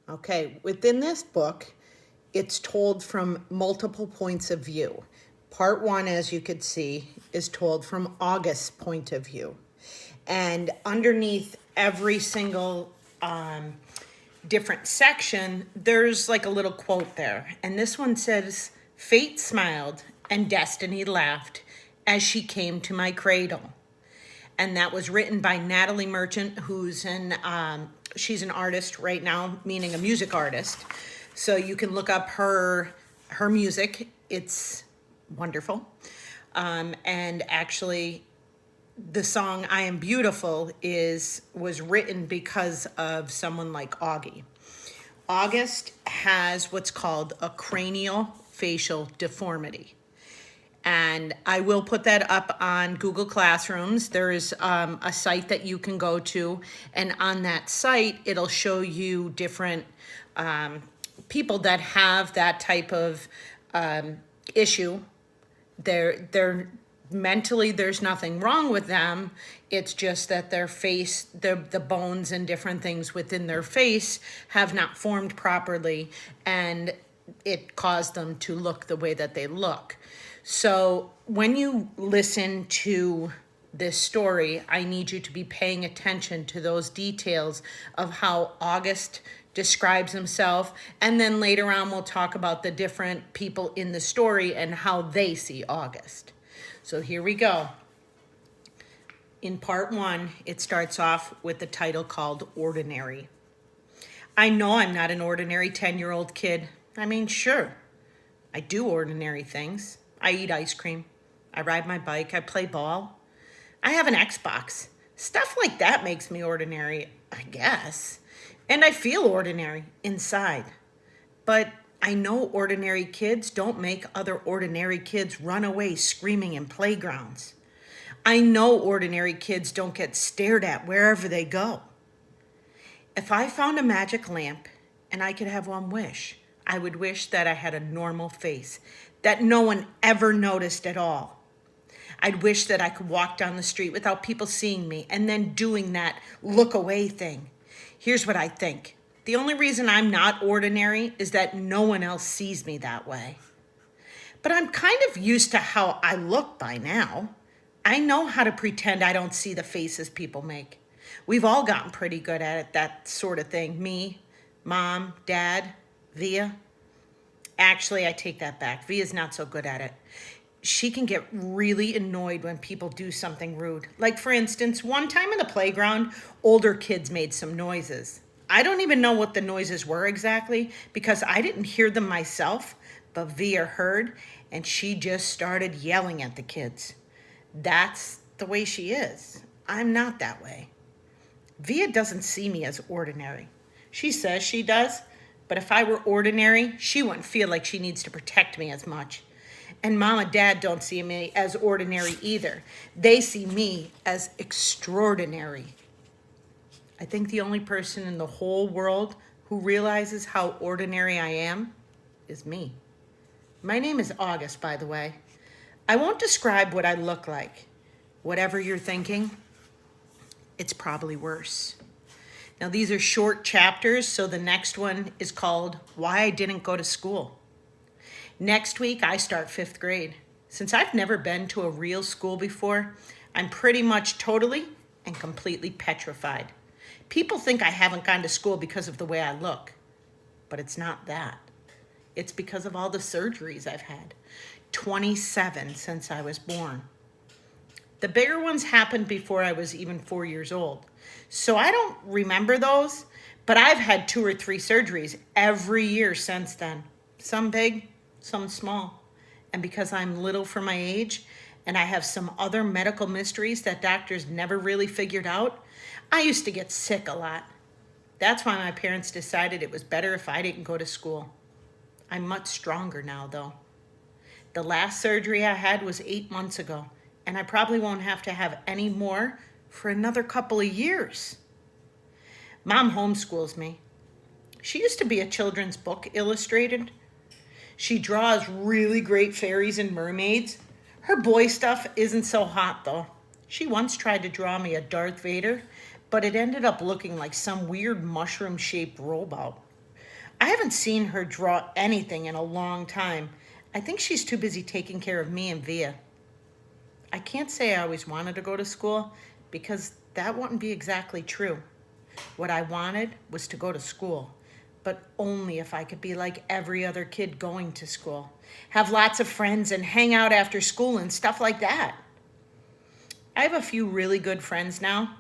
Okay, within this book, it's told from multiple points of view. Part one, as you could see, is told from August's point of view. And underneath every single different section, there's like a little quote there. And this one says, "Fate smiled and destiny laughed as she came to my cradle." And that was written by Natalie Merchant, she's an artist right now, meaning a music artist. So you can look up her music. It's wonderful. And actually, the song "I Am Beautiful" was written because of someone like Augie. August has what's called a cranial facial deformity. And I will put that up on Google Classrooms. There is a site that you can go to, and on that site, it'll show you different people that have that type of issue. They're mentally, there's nothing wrong with them. It's just that their face, the bones and different things within their face have not formed properly, and it caused them to look the way that they look. So when you listen to this story, I need you to be paying attention to those details of how August describes himself. And then later on, we'll talk about the different people in the story and how they see August. So here we go. In part one, it starts off with the title called Ordinary. I know I'm not an ordinary 10-year-old kid. I mean, sure, I do ordinary things. I eat ice cream. I ride my bike. I play ball. I have an Xbox. Stuff like that makes me ordinary, I guess. And I feel ordinary inside. But I know ordinary kids don't make other ordinary kids run away screaming in playgrounds. I know ordinary kids don't get stared at wherever they go. If I found a magic lamp and I could have one wish, I would wish that I had a normal face that no one ever noticed at all. I'd wish that I could walk down the street without people seeing me and then doing that look away thing. Here's what I think. The only reason I'm not ordinary is that no one else sees me that way. But I'm kind of used to how I look by now. I know how to pretend I don't see the faces people make. We've all gotten pretty good at it, that sort of thing. Me, Mom, Dad, Via. Actually, I take that back. Via's not so good at it. She can get really annoyed when people do something rude. Like, for instance, one time in the playground, older kids made some noises. I don't even know what the noises were exactly because I didn't hear them myself, but Via heard, and she just started yelling at the kids. That's the way she is. I'm not that way. Via doesn't see me as ordinary. She says she does, but if I were ordinary, she wouldn't feel like she needs to protect me as much. And Mom and Dad don't see me as ordinary either. They see me as extraordinary. I think the only person in the whole world who realizes how ordinary I am is me. My name is August, by the way. I won't describe what I look like. Whatever you're thinking, it's probably worse. Now, these are short chapters, so the next one is called Why I Didn't Go to School. Next week, I start 5th grade. Since I've never been to a real school before, I'm pretty much totally and completely petrified. People think I haven't gone to school because of the way I look, but it's not that. It's because of all the surgeries I've had. 27 since I was born. The bigger ones happened before I was even 4 years old. So I don't remember those, but I've had 2 or 3 surgeries every year since then. Some big, some small. And because I'm little for my age, and I have some other medical mysteries that doctors never really figured out, I used to get sick a lot. That's why my parents decided it was better if I didn't go to school. I'm much stronger now, though. The last surgery I had was 8 months ago, and I probably won't have to have any more for another couple of years. Mom homeschools me. She used to be a children's book illustrator. She draws really great fairies and mermaids. Her boy stuff isn't so hot, though. She once tried to draw me a Darth Vader, but it ended up looking like some weird mushroom-shaped robot. I haven't seen her draw anything in a long time. I think she's too busy taking care of me and Via. I can't say I always wanted to go to school because that wouldn't be exactly true. What I wanted was to go to school, but only if I could be like every other kid going to school, have lots of friends and hang out after school and stuff like that. I have a few really good friends now.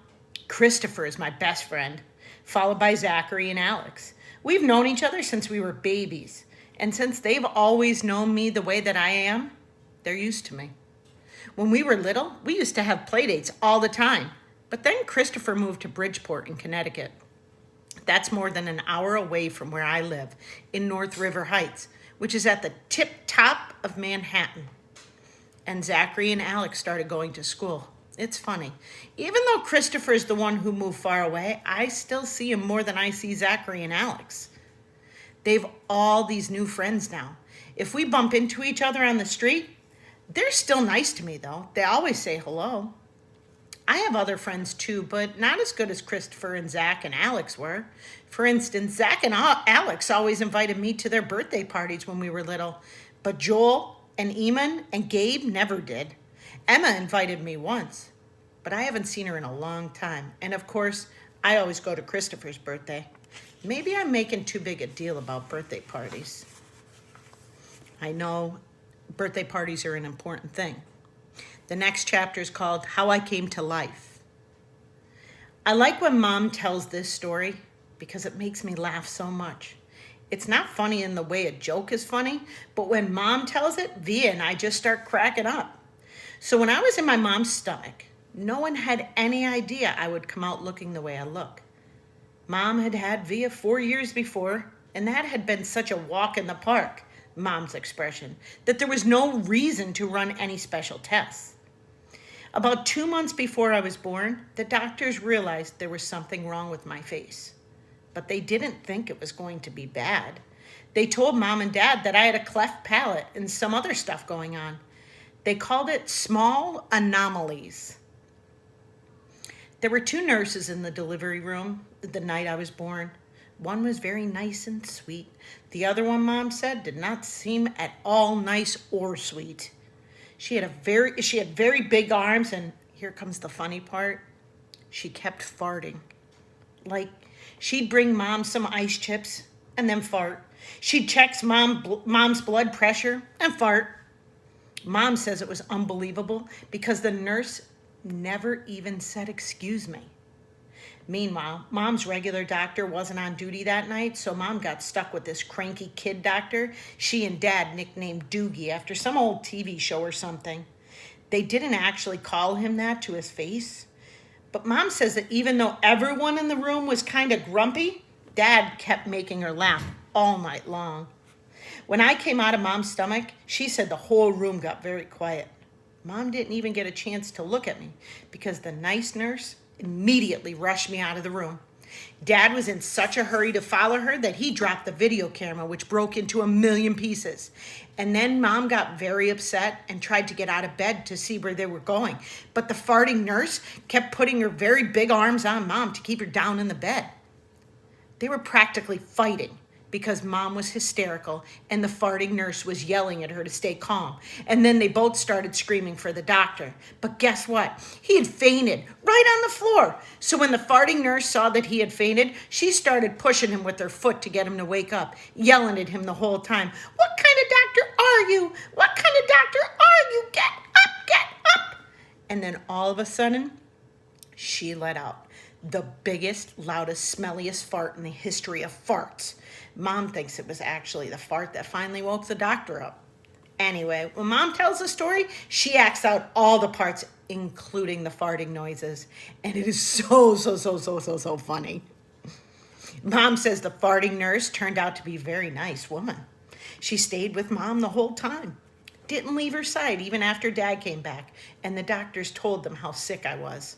Christopher is my best friend, followed by Zachary and Alex. We've known each other since we were babies, and since they've always known me the way that I am, they're used to me. When we were little, we used to have play dates all the time, but then Christopher moved to Bridgeport in Connecticut. That's more than an hour away from where I live, in North River Heights, which is at the tip top of Manhattan. And Zachary and Alex started going to school. It's funny. Even though Christopher is the one who moved far away, I still see him more than I see Zachary and Alex. They've all these new friends now. If we bump into each other on the street, they're still nice to me, though. They always say hello. I have other friends, too, but not as good as Christopher and Zach and Alex were. For instance, Zach and Alex always invited me to their birthday parties when we were little, but Joel and Eamon and Gabe never did. Emma invited me once, but I haven't seen her in a long time. And of course, I always go to Christopher's birthday. Maybe I'm making too big a deal about birthday parties. I know birthday parties are an important thing. The next chapter is called How I Came to Life. I like when Mom tells this story because it makes me laugh so much. It's not funny in the way a joke is funny, but when Mom tells it, Via and I just start cracking up. So when I was in my mom's stomach, no one had any idea I would come out looking the way I look. Mom had had Via 4 years before, and that had been such a walk in the park, Mom's expression, that there was no reason to run any special tests. About 2 months before I was born, the doctors realized there was something wrong with my face. But they didn't think it was going to be bad. They told Mom and Dad that I had a cleft palate and some other stuff going on. They called it small anomalies. There were 2 nurses in the delivery room the night I was born. One was very nice and sweet. The other one, Mom said, did not seem at all nice or sweet. She had very big arms, and here comes the funny part. She kept farting. Like, she'd bring Mom some ice chips and then fart. She'd check Mom's blood pressure and fart. Mom says it was unbelievable because the nurse never even said excuse me. Meanwhile, Mom's regular doctor wasn't on duty that night, so Mom got stuck with this cranky kid doctor she and Dad nicknamed Doogie after some old TV show or something. They didn't actually call him that to his face, but Mom says that even though everyone in the room was kind of grumpy, Dad kept making her laugh all night long. When I came out of Mom's stomach, she said the whole room got very quiet. Mom didn't even get a chance to look at me because the nice nurse immediately rushed me out of the room. Dad was in such a hurry to follow her that he dropped the video camera, which broke into a million pieces. And then Mom got very upset and tried to get out of bed to see where they were going. But the farting nurse kept putting her very big arms on Mom to keep her down in the bed. They were practically fighting because Mom was hysterical and the farting nurse was yelling at her to stay calm. And then they both started screaming for the doctor. But guess what? He had fainted right on the floor. So when the farting nurse saw that he had fainted, she started pushing him with her foot to get him to wake up, yelling at him the whole time. What kind of doctor are you? What kind of doctor are you? Get up, get up. And then all of a sudden, she let out the biggest, loudest, smelliest fart in the history of farts. Mom thinks it was actually the fart that finally woke the doctor up. Anyway, when Mom tells the story, she acts out all the parts, including the farting noises. And it is so funny. Mom says the farting nurse turned out to be a very nice woman. She stayed with Mom the whole time. Didn't leave her side even after Dad came back, and the doctors told them how sick I was.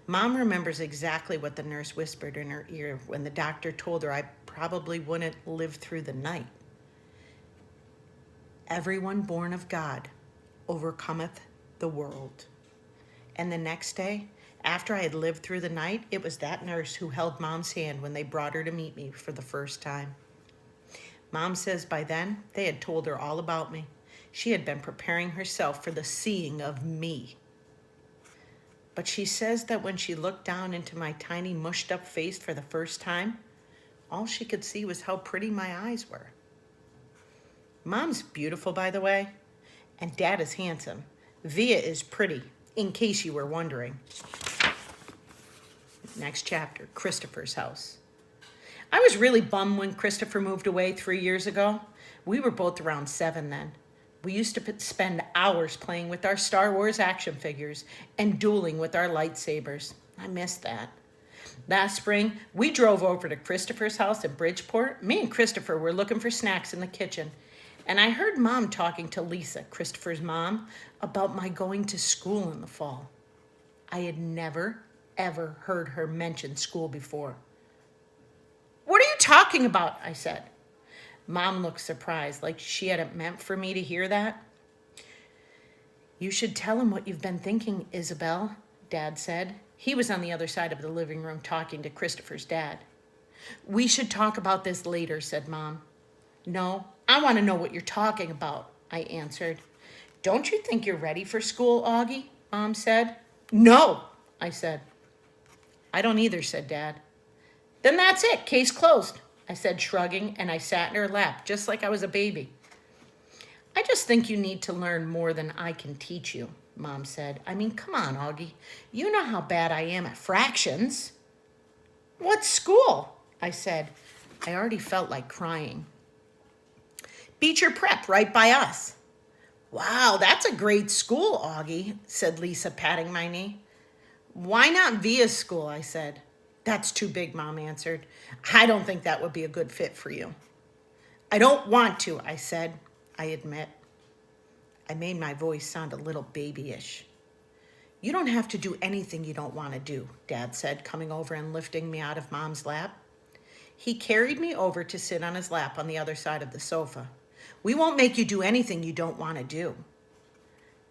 Mom remembers exactly what the nurse whispered in her ear when the doctor told her I probably wouldn't live through the night. Everyone born of God overcometh the world. And the next day, after I had lived through the night, it was that nurse who held Mom's hand when they brought her to meet me for the first time. Mom says by then they had told her all about me. She had been preparing herself for the seeing of me. But she says that when she looked down into my tiny mushed up face for the first time, all she could see was how pretty my eyes were. Mom's beautiful, by the way, and Dad is handsome. Via is pretty, in case you were wondering. Next chapter, Christopher's house. I was really bummed when Christopher moved away 3 years ago. We were both around 7 then. We used to spend hours playing with our Star Wars action figures and dueling with our lightsabers. I missed that. Last spring, we drove over to Christopher's house in Bridgeport. Me and Christopher were looking for snacks in the kitchen, and I heard Mom talking to Lisa, Christopher's mom, about my going to school in the fall. I had never, ever heard her mention school before. "What are you talking about?" I said. Mom looked surprised, like she hadn't meant for me to hear that. "You should tell him what you've been thinking, Isabel," Dad said. He was on the other side of the living room talking to Christopher's dad. "We should talk about this later," said Mom. "No, I want to know what you're talking about," I answered. "Don't you think you're ready for school, Augie?" Mom said. "No," I said. "I don't either," said Dad. "Then that's it, case closed," I said, shrugging, and I sat in her lap just like I was a baby. "I just think you need to learn more than I can teach you," Mom said. "I mean, come on, Augie. You know how bad I am at fractions." "What school?" I said. I already felt like crying. "Beecher Prep, right by us." "Wow, that's a great school, Augie," said Lisa, patting my knee. "Why not Via's school?" I said. "That's too big," Mom answered. "I don't think that would be a good fit for you." "I don't want to," I said. I admit. I made my voice sound a little babyish. "You don't have to do anything you don't want to do," Dad said, coming over and lifting me out of Mom's lap. He carried me over to sit on his lap on the other side of the sofa. "We won't make you do anything you don't want to do."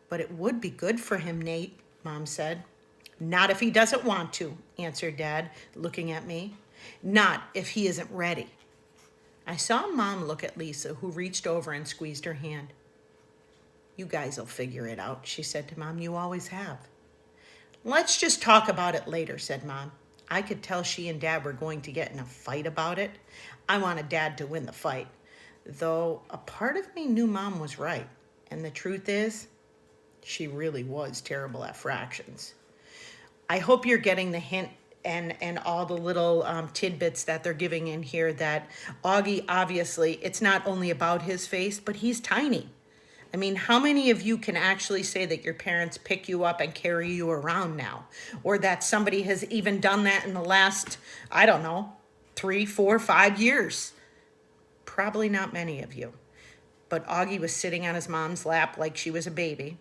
"But it would be good for him, Nate," Mom said. "Not if he doesn't want to," answered Dad, looking at me. "Not if he isn't ready." I saw Mom look at Lisa, who reached over and squeezed her hand. "You guys will figure it out," she said to Mom. "You always have." "Let's just talk about it later," said Mom. I could tell she and Dad were going to get in a fight about it. I wanted Dad to win the fight, though a part of me knew Mom was right. And the truth is, she really was terrible at fractions. I hope you're getting the hint and all the little tidbits that they're giving in here that Augie, obviously, it's not only about his face, but he's tiny. I mean, how many of you can actually say that your parents pick you up and carry you around now? Or that somebody has even done that in the last, I don't know, 3, 4, 5 years? Probably not many of you. But Augie was sitting on his mom's lap like she was a baby.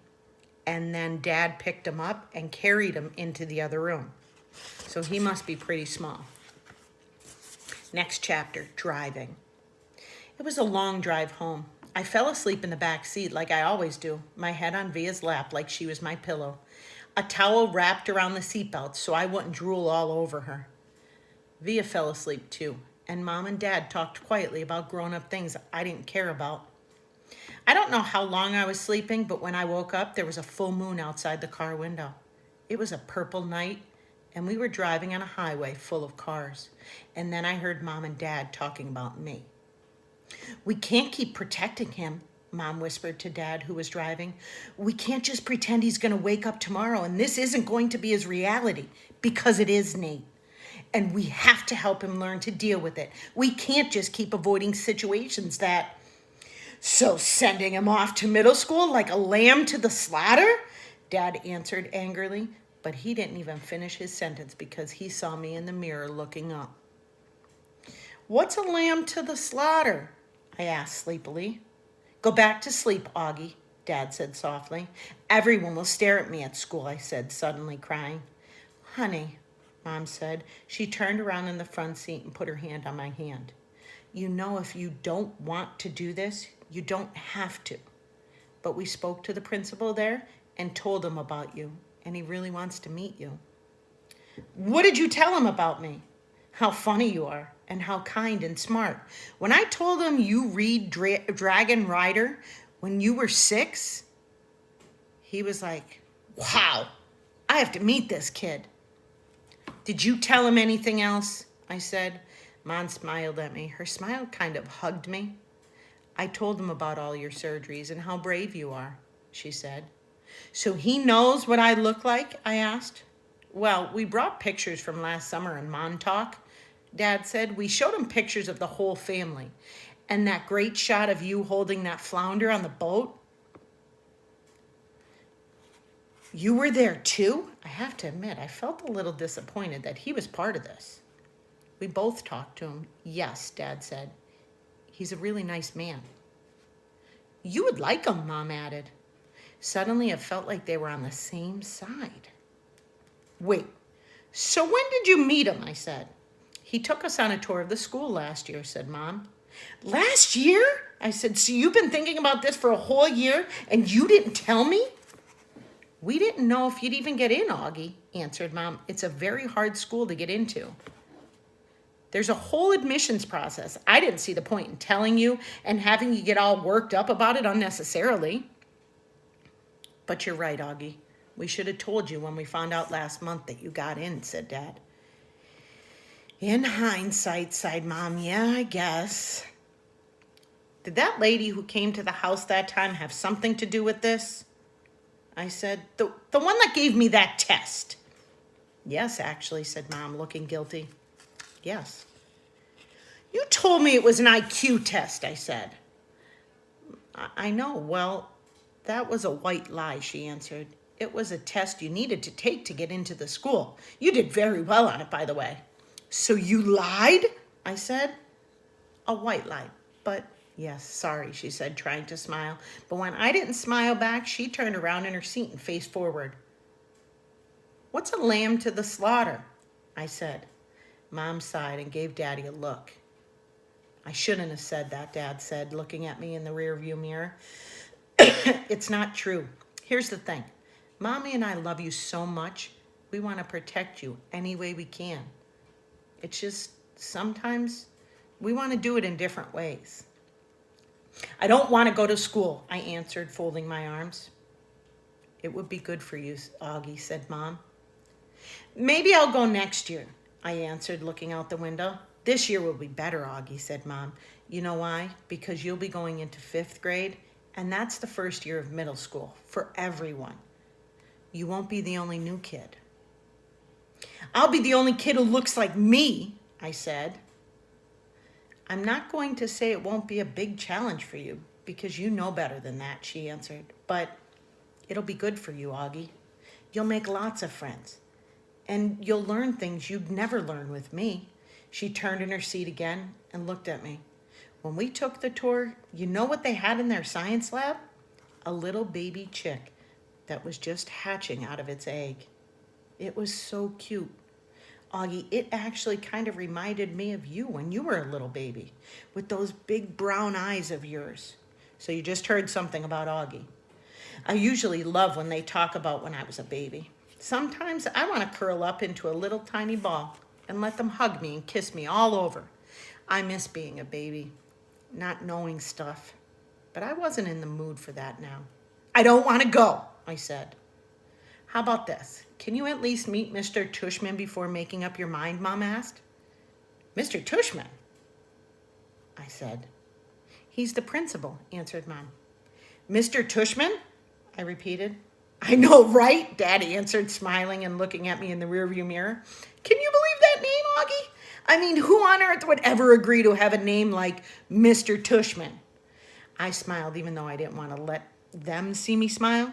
And then Dad picked him up and carried him into the other room. So he must be pretty small. Next chapter, driving. It was a long drive home. I fell asleep in the back seat like I always do, my head on Via's lap like she was my pillow. A towel wrapped around the seatbelt so I wouldn't drool all over her. Via fell asleep too, and Mom and Dad talked quietly about grown-up things I didn't care about. I don't know how long I was sleeping, but when I woke up, there was a full moon outside the car window. It was a purple night, and we were driving on a highway full of cars. And then I heard Mom and Dad talking about me. "We can't keep protecting him," Mom whispered to Dad, who was driving. "We can't just pretend he's going to wake up tomorrow, and this isn't going to be his reality, because it is, Nate. And we have to help him learn to deal with it. We can't just keep avoiding situations that..." "So sending him off to middle school like a lamb to the slaughter?" Dad answered angrily, but he didn't even finish his sentence because he saw me in the mirror looking up. "What's a lamb to the slaughter?" I asked sleepily. "Go back to sleep, Augie," Dad said softly. "Everyone will stare at me at school," I said, suddenly crying. "Honey," Mom said. She turned around in the front seat and put her hand on my hand. "You know, if you don't want to do this, you don't have to. But we spoke to the principal there and told him about you, and he really wants to meet you." "What did you tell him about me?" How funny you are, and how kind and smart. When I told him you read Dragon Rider when you were 6, he was like, wow, I have to meet this kid. Did you tell him anything else? I said. Mom smiled at me. Her smile kind of hugged me. I told him about all your surgeries and how brave you are, she said. So he knows what I look like? I asked. Well, we brought pictures from last summer in Montauk, Dad said. We showed him pictures of the whole family. And that great shot of you holding that flounder on the boat. You were there too? I have to admit, I felt a little disappointed that he was part of this. We both talked to him. Yes, Dad said. He's a really nice man. You would like him, Mom added. Suddenly, it felt like they were on the same side. Wait, so when did you meet him? I said. He took us on a tour of the school last year, said Mom. Last year? I said, so you've been thinking about this for a whole year and you didn't tell me? We didn't know if you'd even get in, Augie, answered Mom. It's a very hard school to get into. There's a whole admissions process. I didn't see the point in telling you and having you get all worked up about it unnecessarily. But you're right, Augie. We should have told you when we found out last month that you got in, said Dad. In hindsight, sighed Mom, yeah, I guess. Did that lady who came to the house that time have something to do with this? I said, the one that gave me that test. Yes, actually, said Mom, looking guilty. Yes. You told me it was an IQ test, I said. I know. Well, that was a white lie, she answered. It was a test you needed to take to get into the school. You did very well on it, by the way. So you lied? I said. A white lie. But yes, sorry, she said, trying to smile. But when I didn't smile back, she turned around in her seat and faced forward. What's a lamb to the slaughter? I said. Mom sighed and gave Daddy a look. I shouldn't have said that, Dad said, looking at me in the rearview mirror. It's not true. Here's the thing. Mommy and I love you so much, we want to protect you any way we can. It's just sometimes we want to do it in different ways. I don't want to go to school, I answered, folding my arms. It would be good for you, Augie, said Mom. Maybe I'll go next year, I answered, looking out the window. This year will be better, Augie, said Mom. You know why? Because you'll be going into 5th grade, and that's the first year of middle school for everyone. You won't be the only new kid. I'll be the only kid who looks like me, I said. I'm not going to say it won't be a big challenge for you, because you know better than that, she answered. But it'll be good for you, Augie. You'll make lots of friends. And you'll learn things you'd never learn with me. She turned in her seat again and looked at me. When we took the tour, you know what they had in their science lab? A little baby chick that was just hatching out of its egg. It was so cute. Augie, it actually kind of reminded me of you when you were a little baby, with those big brown eyes of yours. So you just heard something about Augie. I usually love when they talk about when I was a baby. Sometimes I want to curl up into a little tiny ball and let them hug me and kiss me all over. I miss being a baby, not knowing stuff. But I wasn't in the mood for that now. I don't want to go, I said. How about this? Can you at least meet Mr. Tushman before making up your mind, Mom asked. Mr. Tushman? I said. He's the principal, answered Mom. Mr. Tushman? I repeated. I know, right? Daddy answered, smiling and looking at me in the rearview mirror. Can you believe that name, Augie? I mean, who on earth would ever agree to have a name like Mr. Tushman? I smiled, even though I didn't want to let them see me smile.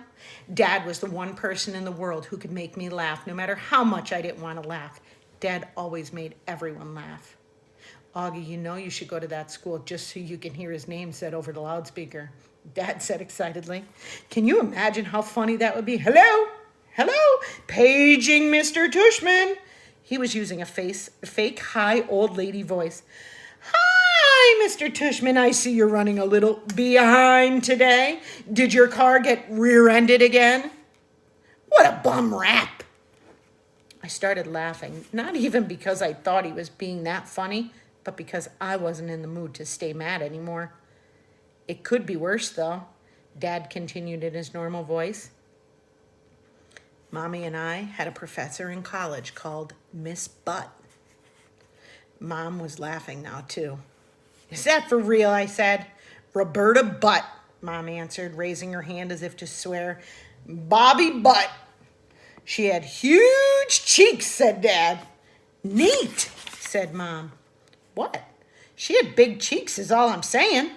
Dad was the one person in the world who could make me laugh, no matter how much I didn't want to laugh. Dad always made everyone laugh. Augie, you know you should go to that school just so you can hear his name said over the loudspeaker, Dad said excitedly. Can you imagine how funny that would be? Hello? Hello? Paging Mr. Tushman. He was using a fake high old lady voice. Hi, Mr. Tushman. I see you're running a little behind today. Did your car get rear-ended again? What a bum rap. I started laughing, not even because I thought he was being that funny, but because I wasn't in the mood to stay mad anymore. It could be worse, though, Dad continued in his normal voice. Mommy and I had a professor in college called Miss Butt. Mom was laughing now, too. Is that for real? I said. Roberta Butt, Mom answered, raising her hand as if to swear. Bobby Butt. She had huge cheeks, said Dad. Neat, said Mom. What? She had big cheeks is all I'm saying.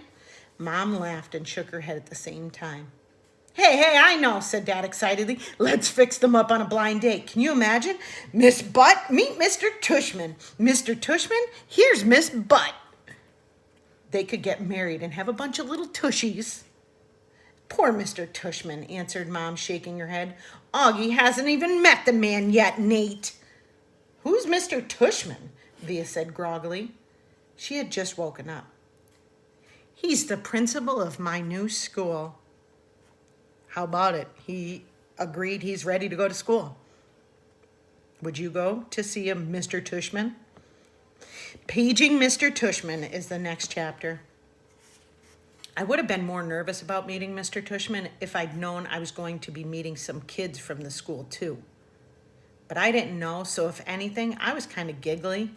Mom laughed and shook her head at the same time. Hey, I know, said Dad excitedly. Let's fix them up on a blind date. Can you imagine? Miss Butt, meet Mr. Tushman. Mr. Tushman, here's Miss Butt. They could get married and have a bunch of little tushies. Poor Mr. Tushman, answered Mom, shaking her head. Augie hasn't even met the man yet, Nate. Who's Mr. Tushman? Via said groggily. She had just woken up. He's the principal of my new school. How about it? He agreed he's ready to go to school. Would you go to see a Mr. Tushman? Paging Mr. Tushman is the next chapter. I would have been more nervous about meeting Mr. Tushman if I'd known I was going to be meeting some kids from the school too. But I didn't know, so if anything, I was kind of giggly.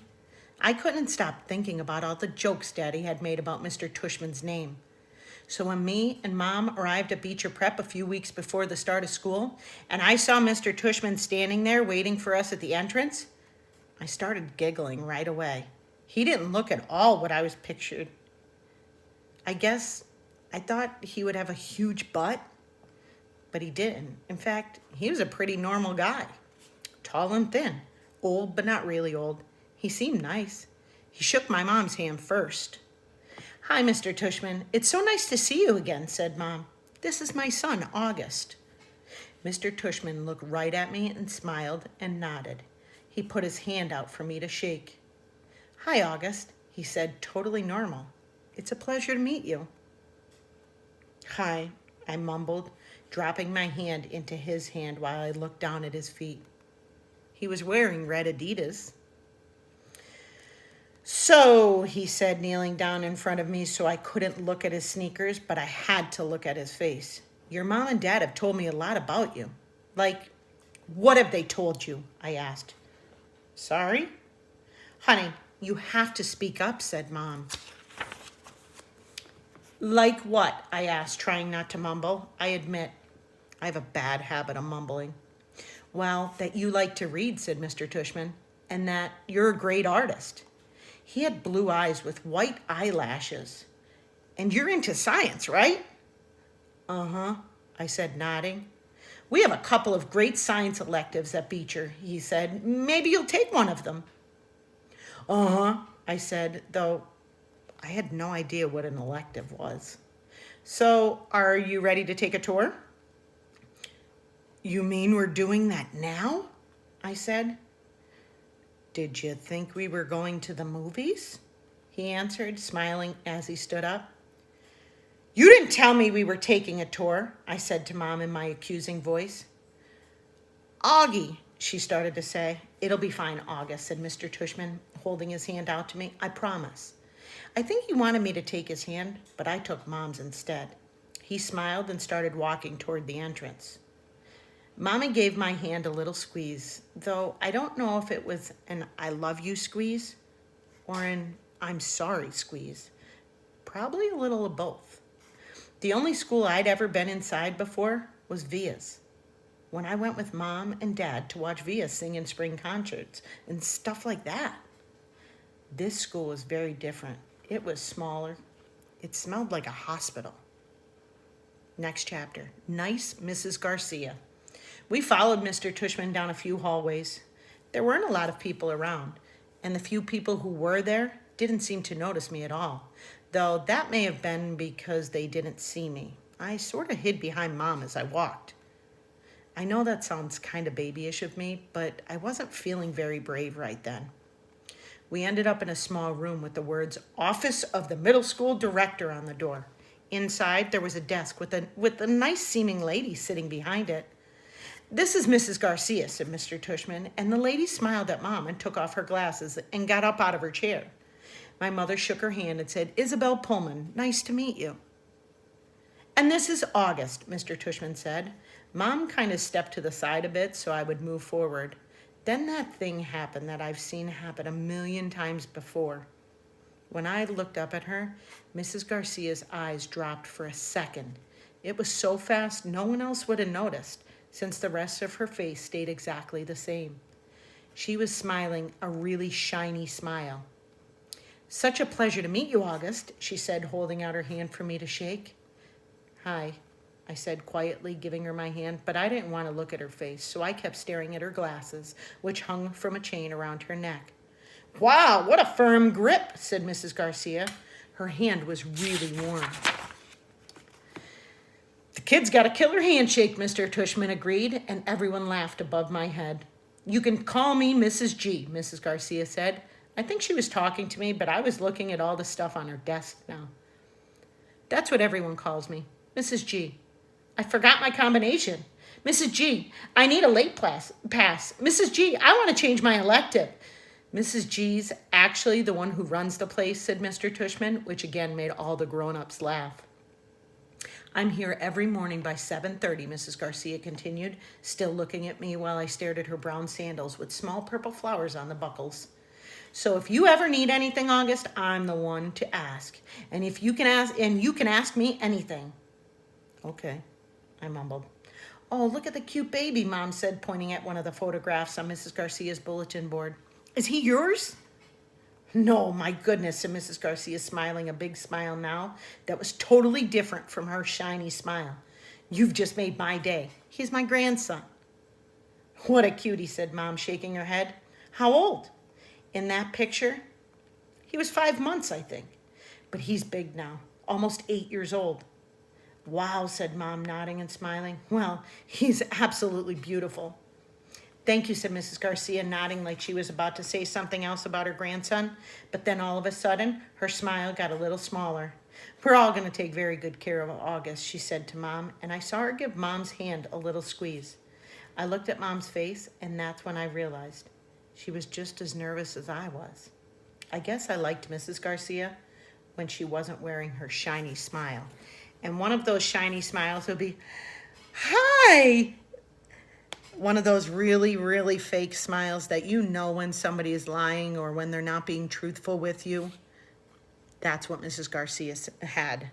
I couldn't stop thinking about all the jokes Daddy had made about Mr. Tushman's name. So when me and Mom arrived at Beecher Prep a few weeks before the start of school, and I saw Mr. Tushman standing there waiting for us at the entrance, I started giggling right away. He didn't look at all what I was pictured. I guess I thought he would have a huge butt, but he didn't. In fact, he was a pretty normal guy. Tall and thin, old but not really old. He seemed nice. He shook my mom's hand first. Hi, Mr. Tushman. It's so nice to see you again, said Mom. This is my son, August. Mr. Tushman looked right at me and smiled and nodded. He put his hand out for me to shake. Hi, August, he said, totally normal. It's a pleasure to meet you. Hi, I mumbled, dropping my hand into his hand while I looked down at his feet. He was wearing red Adidas. So, he said, kneeling down in front of me so I couldn't look at his sneakers, but I had to look at his face. Your mom and dad have told me a lot about you. Like, what have they told you? I asked. Sorry? Honey, you have to speak up, said Mom. Like what? I asked, trying not to mumble. I admit, I have a bad habit of mumbling. Well, that you like to read, said Mr. Tushman, and that you're a great artist. He had blue eyes with white eyelashes. And you're into science, right? Uh-huh, I said, nodding. We have a couple of great science electives at Beecher, he said. Maybe you'll take one of them. Uh-huh, I said, though I had no idea what an elective was. So, are you ready to take a tour? You mean we're doing that now? I said. Did you think we were going to the movies? He answered, smiling as he stood up. You didn't tell me we were taking a tour, I said to Mom in my accusing voice. Augie, she started to say. It'll be fine, August, said Mr. Tushman, holding his hand out to me. I promise. I think he wanted me to take his hand, but I took Mom's instead. He smiled and started walking toward the entrance. Mommy gave my hand a little squeeze, though I don't know if it was an I love you squeeze or an I'm sorry squeeze. Probably a little of both. The only school I'd ever been inside before was Via's. When I went with Mom and Dad to watch Via sing in spring concerts and stuff like that. This school was very different. It was smaller. It smelled like a hospital. Next chapter. Nice Mrs. Garcia. We followed Mr. Tushman down a few hallways. There weren't a lot of people around, and the few people who were there didn't seem to notice me at all, though that may have been because they didn't see me. I sort of hid behind Mom as I walked. I know that sounds kind of babyish of me, but I wasn't feeling very brave right then. We ended up in a small room with the words, Office of the Middle School Director on the door. Inside, there was a desk with a nice-seeming lady sitting behind it. This is Mrs. Garcia, said Mr. Tushman, and the lady smiled at Mom and took off her glasses and got up out of her chair. My mother shook her hand and said, Isabel Pullman, nice to meet you. And this is August, Mr. Tushman said. Mom kind of stepped to the side a bit so I would move forward. Then that thing happened that I've seen happen 1,000,000 times before. When I looked up at her, Mrs. Garcia's eyes dropped for a second. It was so fast no one else would have noticed, since the rest of her face stayed exactly the same. She was smiling a really shiny smile. Such a pleasure to meet you, August, she said, holding out her hand for me to shake. Hi, I said quietly, giving her my hand, but I didn't want to look at her face, so I kept staring at her glasses, which hung from a chain around her neck. Wow, what a firm grip, said Mrs. Garcia. Her hand was really warm. The kid's got a killer handshake, Mr. Tushman agreed, and everyone laughed above my head. You can call me Mrs. G, Mrs. Garcia said. I think she was talking to me, but I was looking at all the stuff on her desk now. That's what everyone calls me, Mrs. G. I forgot my combination. Mrs. G, I need a late pass. Mrs. G, I want to change my elective. Mrs. G's actually the one who runs the place, said Mr. Tushman, which again made all the grown-ups laugh. I'm here every morning by 7:30, Mrs. Garcia continued, still looking at me while I stared at her brown sandals with small purple flowers on the buckles. So if you ever need anything, August, I'm the one to ask. And you can ask me anything. Okay, I mumbled. Oh, look at the cute baby, Mom said, pointing at one of the photographs on Mrs. Garcia's bulletin board. Is he yours? No, my goodness, said Mrs. Garcia, smiling a big smile now that was totally different from her shiny smile. You've just made my day. He's my grandson. What a cutie, said Mom, shaking her head. How old? In that picture, he was 5 months, I think. But he's big now, almost 8 years old. Wow, said Mom, nodding and smiling. Well, he's absolutely beautiful. Thank you, said Mrs. Garcia, nodding like she was about to say something else about her grandson. But then all of a sudden, her smile got a little smaller. We're all going to take very good care of August, she said to Mom, and I saw her give Mom's hand a little squeeze. I looked at Mom's face, and that's when I realized she was just as nervous as I was. I guess I liked Mrs. Garcia when she wasn't wearing her shiny smile. And one of those shiny smiles would be, hi! One of those really, really fake smiles that you know when somebody is lying or when they're not being truthful with you. That's what Mrs. Garcia had.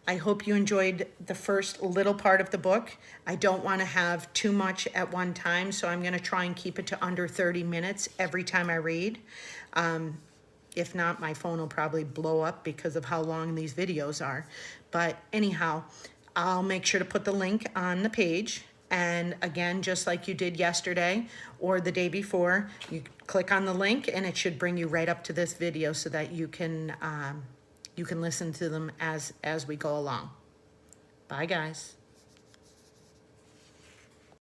I hope you enjoyed the first little part of the book. I don't want to have too much at one time, so I'm going to try and keep it to under 30 minutes every time I read. If not, my phone will probably blow up because of how long these videos are. But anyhow, I'll make sure to put the link on the page. And again, just like you did yesterday or the day before, you click on the link and it should bring you right up to this video so that you can listen to them as we go along. Bye, guys.